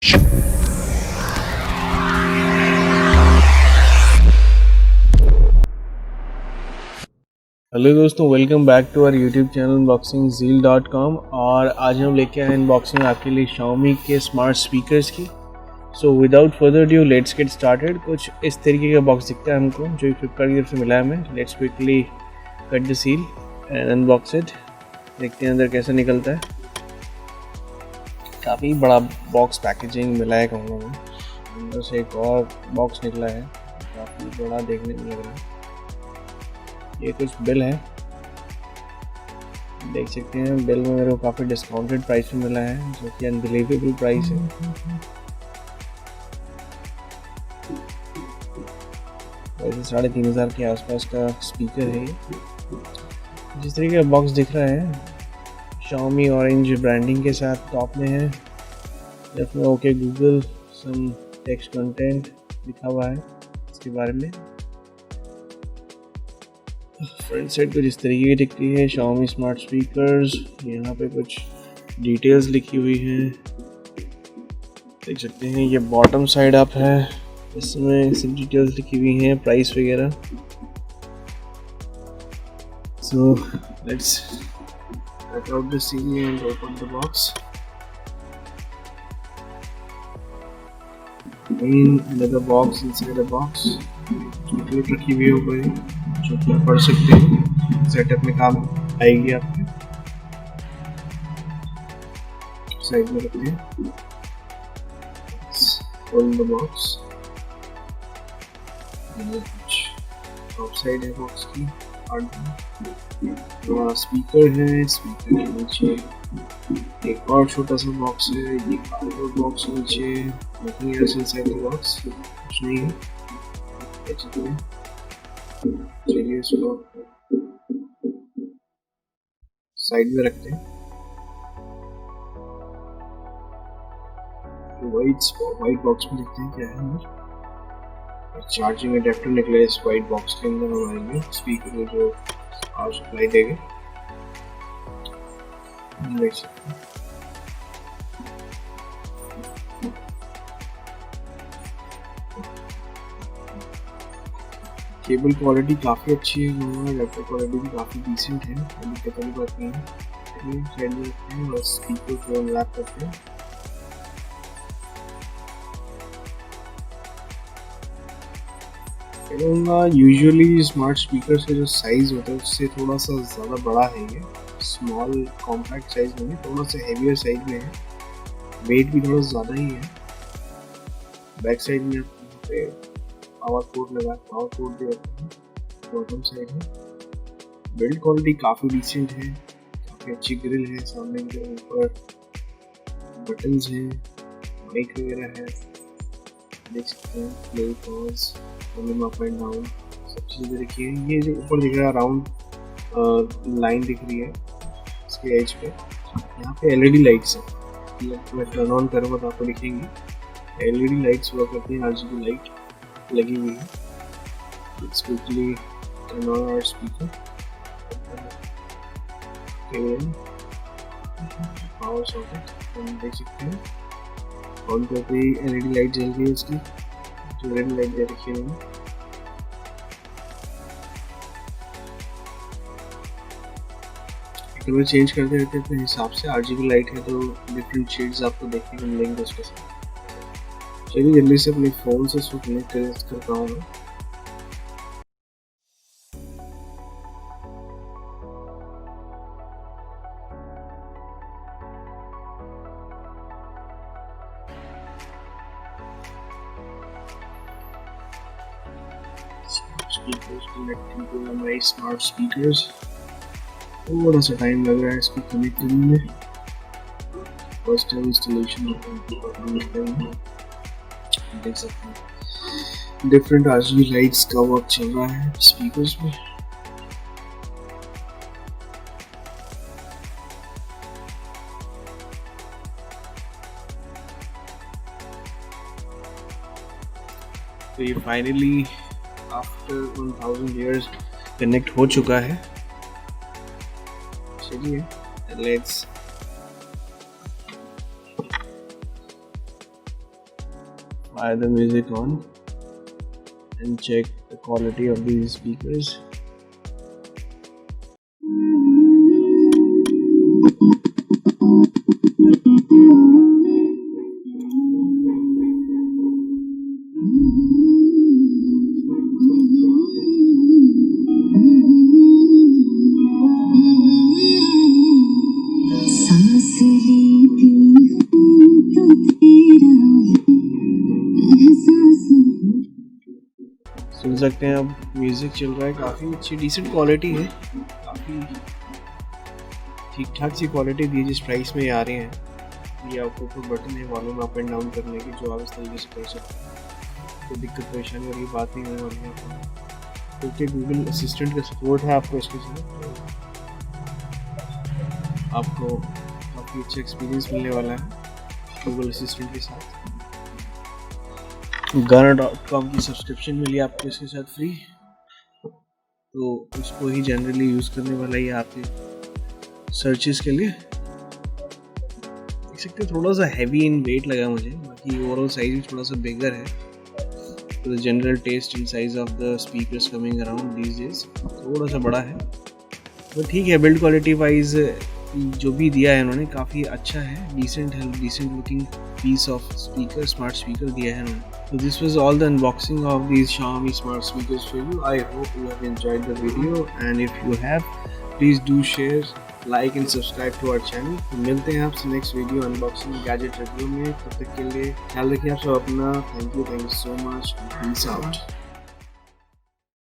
Hello दोस्तों, welcome back to our YouTube channel unboxing zeal.com। और आज हम लेके आए अनबॉक्सिंग आपके लिए Xiaomi के स्मार्ट स्पीकर्स की। So without further due let's get started. कुछ इस तरीके का बॉक्स दिखता है हमको, जो फ्लिपकार्ट की तरफ से मिला है हमें। Let's quickly cut the seal and unbox it. देखते हैं अंदर कैसा निकलता है। काफ़ी बड़ा बॉक्स पैकेजिंग मिला है कहूँगा मैं। अंदर से एक और बॉक्स निकला है, काफ़ी बड़ा देखने में लग रहा है। ये कुछ बिल है, देख सकते हैं। बिल में मेरे को काफ़ी डिस्काउंटेड प्राइस में मिला है, जो कि अनबिलीवेबल प्राइस है। वैसे 3,500 के आसपास का स्पीकर है ये। जिस तरीके का बॉक्स दिख रहा है, Xiaomi ऑरेंज ब्रांडिंग के साथ टॉप में है। लेफ्ट में okay Google some text content लिखा हुआ है इसके बारे में। फ्रंट साइड कुछ इस तरीके की दिखती है, Xiaomi स्मार्ट स्पीकर्स। यहाँ पे कुछ डिटेल्स लिखी हुई हैं, देख सकते हैं। ये बॉटम साइड अप है, इसमें सब डिटेल्स लिखी हुई हैं, प्राइस वगैरह। So let's cut out the seal and open the box. Another box inside the box, chocolate रखी हुई है ऊपर, जो कि आप पढ़ सकते हैं, सेटअप में काम आएगी आपके। साइड में रखते हैं, open the box. Top side है बॉक्स की, स्पीकर है। स्पीकर के नीचे एक और छोटा सा बॉक्स है, ये कार्डबोर्ड बॉक्स नीचे। nothing else inside the box, कुछ नहीं है। चलिए इसको साइड में रखते हैं। वाइट बॉक्स में देखते हैं क्या है अंदर। चार्जिंग अडेप्टर निकले इस वाइट बॉक्स के अंदर हमारे लिए, स्पीकर में जो पावर सप्लाई देगा। देख सकते हैं केबल क्वालिटी काफ़ी अच्छी है, लैपटॉप क्वालिटी भी काफ़ी डिसेंट है, कोई दिक्कत वाली बात नहीं है। साइड में रखते हैं और स्पीकर को अनलैप करते हैं। यूजुअली स्मार्ट स्पीकर का जो साइज़ होता है उससे थोड़ा सा ज़्यादा बड़ा है ये। स्मॉल कॉम्पैक्ट साइज में, थोड़ा सा हेवियर साइज में है। वेट भी थोड़ा ज़्यादा ही है। बैक साइड में पे पावर कोड लगा, पावर कोड भी रखते हैं। बॉटम साइड में बिल्ड क्वालिटी काफ़ी डिसेंट है, काफ़ी अच्छी ग्रिल है। सामने के ऊपर बटन्स हैं, माइक वगैरह है, देख सकते हैं। Play pause, volume up and down, सब चीज़ें रखी है। ये जो ऊपर दिख रहा है राउंड लाइन दिख रही है इसके एज पे, यहाँ पे एलईडी लाइट्स है। मैं टर्न ऑन करूँगा तो आपको दिखेंगी एलईडी लाइट्स वर्क करती हैं। आरजीबी लाइट लगी हुई है। Let's quickly turn on our speaker. Power socket हम देख सकते हैं। ऑन करते ही एलईडी लाइट जल रही है उसकी, जो रेड लाइट दे रखी है। कलर चेंज करते रहते हैं अपने हिसाब से। आरजीबी लाइट है तो डिफरेंट शेड्स आपको देखने को मिलेंगे उसके साथ। चलिए जल्दी से अपने फ़ोन से इसको कनेक्ट करता हूँ मैं। स्पीकर्स कनेक्टिंग टू हमारे स्मार्ट स्पीकर्स। थोड़ा सा टाइम लग रहा है इसको कनेक्ट करने में। फर्स्ट टाइम इंस्टॉलेशन देख सकते हैं। डिफरेंट आरजीबी लाइट्स का वर्क चल रहा है स्पीकर्स में। तो ये फाइनली आफ्टर 1000 years कनेक्ट हो चुका है। चलिए let's try the music on and check the quality of these speakers. सुन सकते हैं अब म्यूजिक चल रहा है, काफ़ी अच्छी डिसेंट क्वालिटी है, काफ़ी ठीक ठाक सी क्वालिटी दी जिस प्राइस में ये आ रहे हैं। ये आपको ऊपर बटन है वॉल्यूम अप एंड डाउन करने की, जो आप इस तरीके से कर सकते हैं, कोई दिक्कत परेशानी वाली बात नहीं होने वाली है आपको। क्योंकि गूगल असिस्टेंट का सपोर्ट है आपको इसके साथ, तो आपको काफ़ी अच्छा एक्सपीरियंस मिलने वाला है गूगल असिस्टेंट के साथ। गाना.com की सब्सक्रिप्शन मिली आपको इसके साथ फ्री, तो उसको ही जनरली यूज़ करने वाला ही आपके सर्चेस के लिए। देख सकते हैं थोड़ा सा हैवी इन वेट लगा मुझे, बाकी ओवरऑल साइज भी थोड़ा सा बिगर है। तो the general test and size of the speakers coming around these days थोड़ा सा बड़ा है, तो ठीक है। बिल्ड क्वालिटी वाइज जो भी दिया है इन्होंने काफ़ी अच्छा है, decent looking piece of speaker, smart speaker दिया है इन्होंने। So this was all the unboxing of these Xiaomi smart speakers for you. I hope you have enjoyed the video, and if you have, please do share, like and subscribe to our channel. मिलते हैं आपसे next video unboxing gadget review में। तब तक के लिए ख्याल रखिए आप सब अपना। Thank you so much. Peace out.